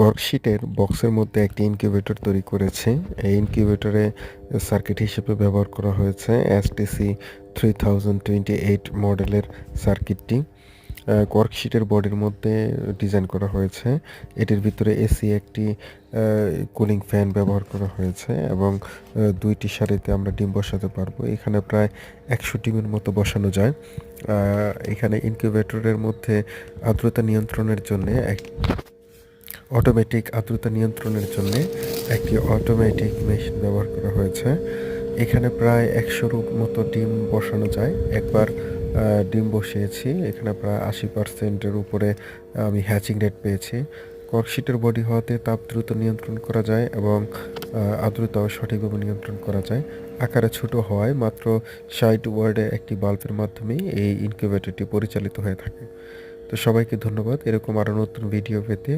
কর্কশিটের বক্সের মধ্যে একটি ইনকিউবেটর তৈরি করেছি। এই ইনকিউবেটরে সার্কিট হিসেবে ব্যবহার করা হয়েছে এসটিসি 3028 মডেলের সার্কিটটি। কর্কশিটের বডির মধ্যে ডিজাইন করা হয়েছে। এটির ভিতরে এসি একটি কুলিং ফ্যান ব্যবহার করা হয়েছে এবং ২টি সারিতে আমরা ডিম বসাতে পারবো। এখানে প্রায় ১০০ ডিমের মতো বসানো যায়। এখানে ইনকিউবেটরের মধ্যে আর্দ্রতা নিয়ন্ত্রণের জন্যে অটোমেটিক আর্দ্রতা নিয়ন্ত্রণের জন্যে একটি অটোমেটিক মেশিন ব্যবহার করা হয়েছে। এখানে প্রায় ১০০'র মতো ডিম বসানো যায়। একবার ডিম বসিয়েছি। এখানে প্রায় ৮০% উপরে আমি হ্যাচিং রেট পেয়েছি। কর্কশিটের বডি হওয়াতে তাপ দ্রুত নিয়ন্ত্রণ করা যায় এবং আর্দ্রতাও সঠিকভাবে নিয়ন্ত্রণ করা যায়। আকারে ছোট হওয়ায় মাত্র ৬০ ওয়ার্ডের একটি বাল্বের মাধ্যমেই এই ইনকিউবেটরটি পরিচালিত হয়ে থাকে। তো সবাইকে ধন্যবাদ এরকম আরও নতুন ভিডিও পেতে।